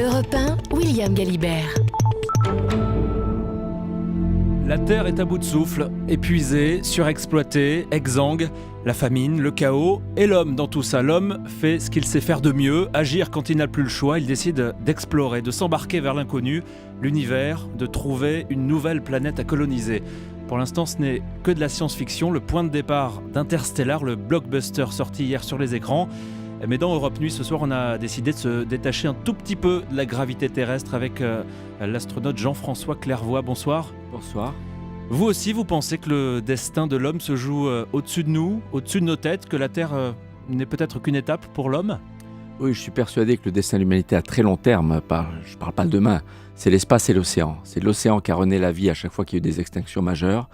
Europe 1, William Galibert. La Terre est à bout de souffle, épuisée, surexploitée, exsangue, la famine, le chaos et l'homme dans tout ça. L'homme fait ce qu'il sait faire de mieux, agir quand il n'a plus le choix. Il décide d'explorer, de s'embarquer vers l'inconnu, l'univers, de trouver une nouvelle planète à coloniser. Pour l'instant, ce n'est que de la science-fiction, le point de départ d'Interstellar, le blockbuster sorti hier sur les écrans. Mais dans Europe Nuit, ce soir, on a décidé de se détacher un tout petit peu de la gravité terrestre avec l'astronaute Jean-François Clairvoy. Bonsoir. Bonsoir. Vous aussi, vous pensez que le destin de l'homme se joue au-dessus de nous, au-dessus de nos têtes, que la Terre n'est peut-être qu'une étape pour l'homme ? Oui, je suis persuadé que le destin de l'humanité à très long terme, je ne parle pas de demain, c'est l'espace et l'océan. C'est l'océan qui a rené la vie à chaque fois qu'il y a eu des extinctions majeures.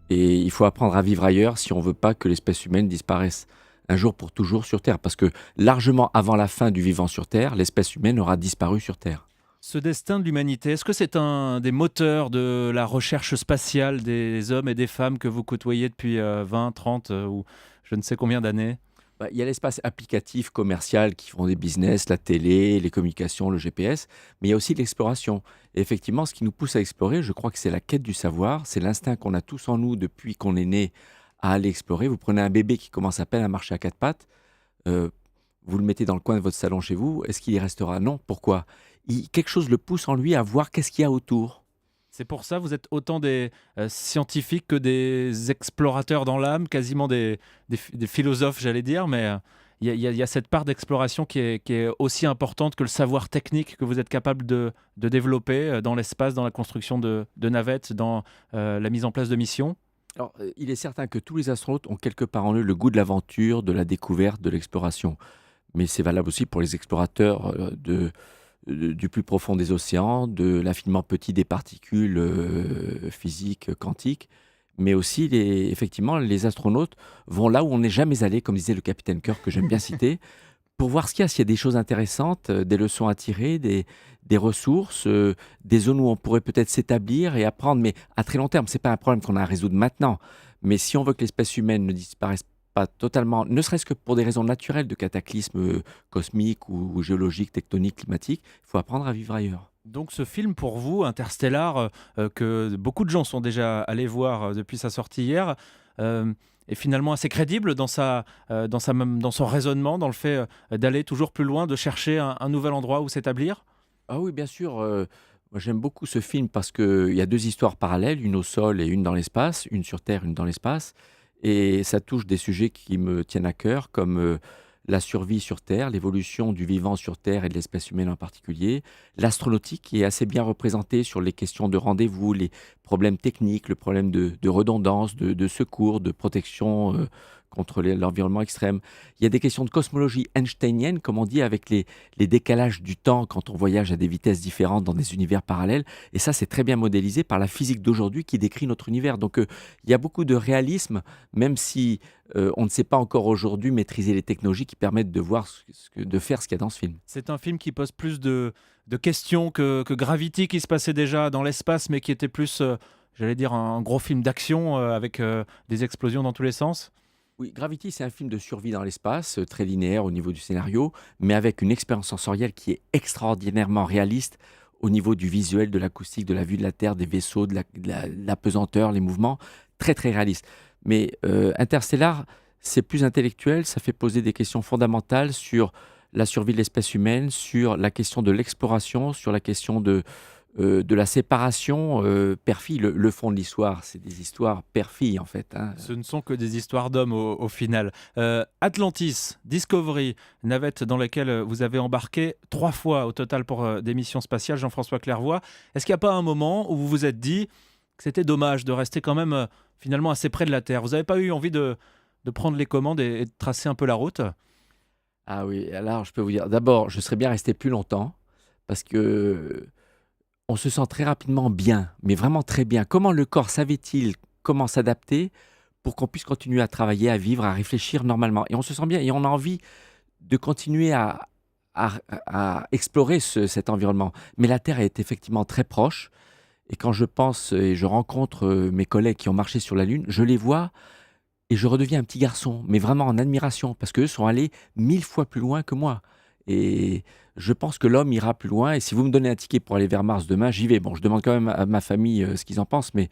Et il faut apprendre à vivre ailleurs si on ne veut pas que l'espèce humaine disparaisse un jour pour toujours sur Terre. Parce que largement avant la fin du vivant sur Terre, l'espèce humaine aura disparu sur Terre. Ce destin de l'humanité, est-ce que c'est un des moteurs de la recherche spatiale des hommes et des femmes que vous côtoyez depuis 20, 30 ou je ne sais combien d'années ? Il y a l'espace applicatif, commercial, qui font des business, la télé, les communications, le GPS, mais il y a aussi l'exploration. Et effectivement, ce qui nous pousse à explorer, je crois que c'est la quête du savoir, c'est l'instinct qu'on a tous en nous depuis qu'on est né à aller explorer. Vous prenez un bébé qui commence à peine à marcher à quatre pattes, vous le mettez dans le coin de votre salon chez vous, est-ce qu'il y restera ? Non. Pourquoi ? Quelque chose le pousse en lui à voir qu'est-ce qu'il y a autour. C'est pour ça, vous êtes autant des scientifiques que des explorateurs dans l'âme, quasiment des philosophes, j'allais dire, mais il y a cette part d'exploration qui est aussi importante que le savoir technique que vous êtes capable de développer dans l'espace, dans la construction de navettes, dans la mise en place de missions. Alors, il est certain que tous les astronautes ont quelque part en eux le goût de l'aventure, de la découverte, de l'exploration. Mais c'est valable aussi pour les explorateurs du plus profond des océans, de l'infiniment petit des particules physiques, quantiques. Mais aussi, effectivement, les astronautes vont là où on n'est jamais allé, comme disait le capitaine Kirk, que j'aime bien citer, pour voir ce qu'il y a, s'il y a des choses intéressantes, des leçons à tirer, des ressources, des zones où on pourrait peut-être s'établir et apprendre. Mais à très long terme, ce n'est pas un problème qu'on a à résoudre maintenant. Mais si on veut que l'espèce humaine ne disparaisse pas totalement, ne serait-ce que pour des raisons naturelles de cataclysmes cosmiques ou géologiques, tectoniques, climatiques, il faut apprendre à vivre ailleurs. Donc ce film pour vous, Interstellar, que beaucoup de gens sont déjà allés voir depuis sa sortie hier, est finalement assez crédible dans son raisonnement, dans le fait d'aller toujours plus loin, de chercher un nouvel endroit où s'établir ? Ah oui, bien sûr. Moi, j'aime beaucoup ce film parce qu'il y a deux histoires parallèles, une au sol et une dans l'espace, une sur Terre, une dans l'espace. Et ça touche des sujets qui me tiennent à cœur, comme la survie sur Terre, l'évolution du vivant sur Terre et de l'espèce humaine en particulier, l'astronautique qui est assez bien représentée sur les questions de rendez-vous, les problèmes techniques, le problème de redondance, de secours, de protection contre l'environnement extrême. Il y a des questions de cosmologie einsteinienne, comme on dit, avec les décalages du temps quand on voyage à des vitesses différentes dans des univers parallèles. Et ça, c'est très bien modélisé par la physique d'aujourd'hui qui décrit notre univers. Donc, il y a beaucoup de réalisme, même si on ne sait pas encore aujourd'hui maîtriser les technologies qui permettent de voir de faire ce qu'il y a dans ce film. C'est un film qui pose plus de questions que Gravity, qui se passait déjà dans l'espace, mais qui était plus, j'allais dire, un gros film d'action avec des explosions dans tous les sens. Oui, Gravity, c'est un film de survie dans l'espace, très linéaire au niveau du scénario, mais avec une expérience sensorielle qui est extraordinairement réaliste au niveau du visuel, de l'acoustique, de la vue de la Terre, des vaisseaux, de la pesanteur, les mouvements, très très réaliste. Mais Interstellar, c'est plus intellectuel, ça fait poser des questions fondamentales sur la survie de l'espèce humaine, sur la question de l'exploration, sur la question de la séparation père-fille. Le fond de l'histoire, c'est des histoires père-fille en fait. Ce ne sont que des histoires d'hommes au final. Atlantis, Discovery, navette dans laquelle vous avez embarqué 3 fois au total pour des missions spatiales, Jean-François Clairvoy. Est-ce qu'il n'y a pas un moment où vous vous êtes dit que c'était dommage de rester quand même finalement assez près de la Terre ? Vous n'avez pas eu envie de prendre les commandes et de tracer un peu la route ? Ah oui, alors je peux vous dire, d'abord, je serais bien resté plus longtemps parce que on se sent très rapidement bien, mais vraiment très bien. Comment le corps savait-il comment s'adapter pour qu'on puisse continuer à travailler, à vivre, à réfléchir normalement ? Et on se sent bien et on a envie de continuer à explorer cet environnement. Mais la Terre est effectivement très proche. Et quand je pense et je rencontre mes collègues qui ont marché sur la Lune, je les vois et je redeviens un petit garçon, mais vraiment en admiration, parce qu'eux sont allés 1000 fois plus loin que moi. Et je pense que l'homme ira plus loin. Et si vous me donnez un ticket pour aller vers Mars demain, j'y vais. Bon, je demande quand même à ma famille ce qu'ils en pensent, mais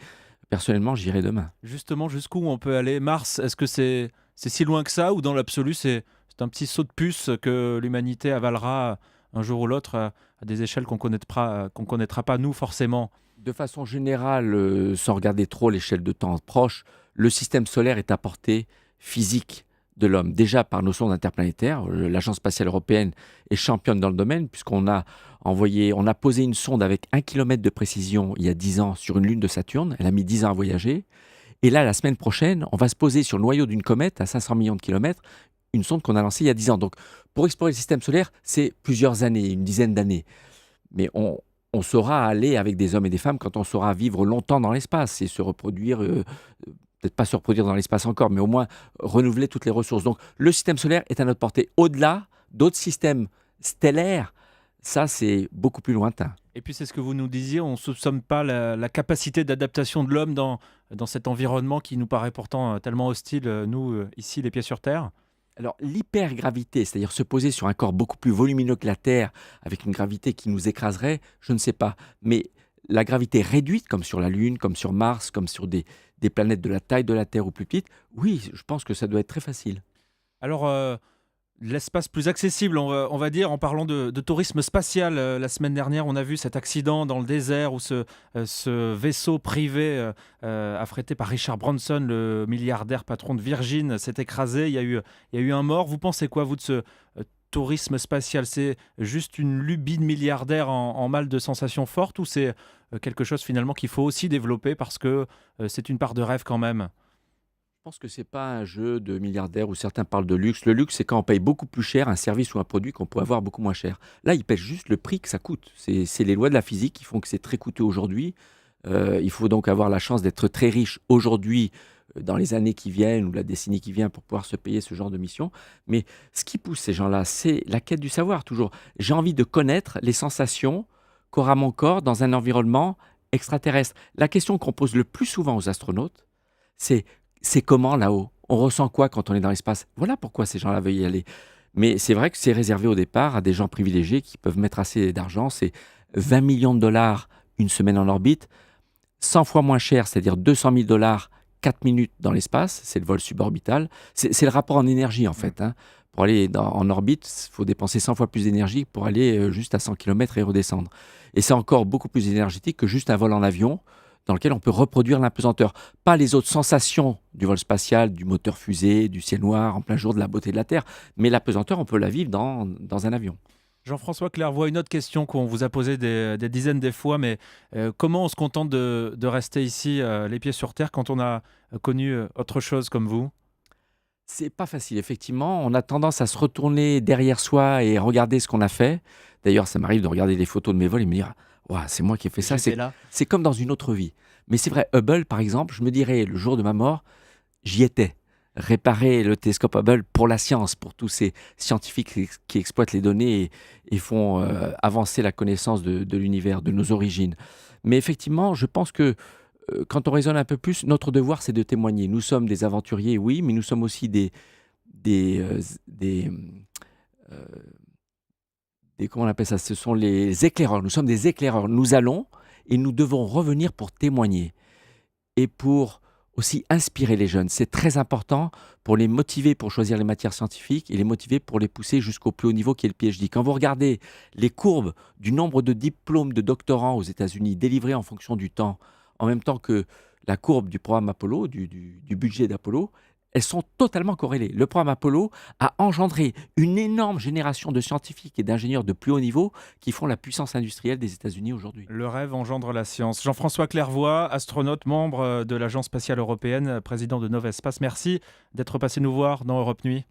personnellement, j'irai demain. Justement, jusqu'où on peut aller? Mars, est-ce que c'est si loin que ça ou dans l'absolu, c'est un petit saut de puce que l'humanité avalera un jour ou l'autre à des échelles qu'on connaîtra pas nous forcément? De façon générale, sans regarder trop l'échelle de temps proche, le système solaire est à portée physique de l'homme. Déjà par nos sondes interplanétaires, l'Agence spatiale européenne est championne dans le domaine on a posé une sonde avec 1 kilomètre de précision il y a 10 ans sur une lune de Saturne. Elle a mis 10 ans à voyager. Et là, la semaine prochaine, on va se poser sur le noyau d'une comète à 500 millions de kilomètres, une sonde qu'on a lancée il y a 10 ans. Donc, pour explorer le système solaire, c'est plusieurs années, une dizaine d'années. Mais on saura aller avec des hommes et des femmes quand on saura vivre longtemps dans l'espace et se reproduire, peut-être pas se reproduire dans l'espace encore, mais au moins renouveler toutes les ressources. Donc le système solaire est à notre portée. Au-delà d'autres systèmes stellaires, ça c'est beaucoup plus lointain. Et puis c'est ce que vous nous disiez, on ne soupçonne pas la capacité d'adaptation de l'homme dans cet environnement qui nous paraît pourtant tellement hostile, nous, ici, les pieds sur Terre. Alors l'hypergravité, c'est-à-dire se poser sur un corps beaucoup plus volumineux que la Terre, avec une gravité qui nous écraserait, je ne sais pas. Mais la gravité réduite, comme sur la Lune, comme sur Mars, comme sur des planètes de la taille de la Terre ou plus petites, oui, je pense que ça doit être très facile. Alors, l'espace plus accessible, on va dire, en parlant de tourisme spatial. La semaine dernière, on a vu cet accident dans le désert où ce vaisseau privé affrété par Richard Branson, le milliardaire patron de Virgin, s'est écrasé. Il y a eu un mort. Vous pensez quoi, vous, de ce tourisme spatial? C'est juste une lubie de milliardaire en mal de sensations fortes ou c'est quelque chose finalement qu'il faut aussi développer parce que c'est une part de rêve quand même? Je pense que c'est pas un jeu de milliardaires où certains parlent de luxe. Le luxe, c'est quand on paye beaucoup plus cher un service ou un produit qu'on pourrait avoir beaucoup moins cher. Là, ils pèsent juste le prix que ça coûte. C'est les lois de la physique qui font que c'est très coûteux aujourd'hui. Il faut donc avoir la chance d'être très riche aujourd'hui, dans les années qui viennent ou la décennie qui vient pour pouvoir se payer ce genre de mission. Mais ce qui pousse ces gens-là, c'est la quête du savoir toujours. J'ai envie de connaître les sensations qu'aura mon corps dans un environnement extraterrestre. La question qu'on pose le plus souvent aux astronautes, c'est c'est comment là-haut? On ressent quoi quand on est dans l'espace? Voilà pourquoi ces gens-là veulent y aller. Mais c'est vrai que c'est réservé au départ à des gens privilégiés qui peuvent mettre assez d'argent. C'est 20 millions de dollars une semaine en orbite, 100 fois moins cher, c'est-à-dire 200 000 dollars 4 minutes dans l'espace. C'est le vol suborbital. C'est le rapport en énergie en fait. Hein. Pour aller en orbite, il faut dépenser 100 fois plus d'énergie pour aller juste à 100 km et redescendre. Et c'est encore beaucoup plus énergétique que juste un vol en avion dans lequel on peut reproduire l'apesanteur. Pas les autres sensations du vol spatial, du moteur fusée, du ciel noir en plein jour, de la beauté de la Terre. Mais l'apesanteur, on peut la vivre dans un avion. Jean-François Clairvoy, une autre question qu'on vous a posée des dizaines de fois, mais comment on se contente de rester ici, les pieds sur terre, quand on a connu autre chose comme vous? C'est pas facile, effectivement. On a tendance à se retourner derrière soi et regarder ce qu'on a fait. D'ailleurs, ça m'arrive de regarder des photos de mes vols et me dire Ouah, c'est moi qui ai fait ça. J'étais là. C'est comme dans une autre vie. Mais c'est vrai, Hubble, par exemple, je me dirais, le jour de ma mort, j'y étais. Réparer le télescope Hubble pour la science, pour tous ces scientifiques qui exploitent les données et font avancer la connaissance de l'univers, de nos origines. Mais effectivement, je pense que quand on raisonne un peu plus, notre devoir, c'est de témoigner. Nous sommes des aventuriers, oui, mais nous sommes aussi des, euh, des, euh, comment on appelle ça? Ce sont les éclaireurs. Nous sommes des éclaireurs. Nous allons et nous devons revenir pour témoigner et pour aussi inspirer les jeunes. C'est très important pour les motiver pour choisir les matières scientifiques et les motiver pour les pousser jusqu'au plus haut niveau qui est le PhD. Quand vous regardez les courbes du nombre de diplômes de doctorants aux États-Unis délivrés en fonction du temps, en même temps que la courbe du programme Apollo, du budget d'Apollo, elles sont totalement corrélées. Le programme Apollo a engendré une énorme génération de scientifiques et d'ingénieurs de plus haut niveau qui font la puissance industrielle des États-Unis aujourd'hui. Le rêve engendre la science. Jean-François Clairvoy, astronaute, membre de l'Agence spatiale européenne, président de Novespace. Merci d'être passé nous voir dans Europe Nuit.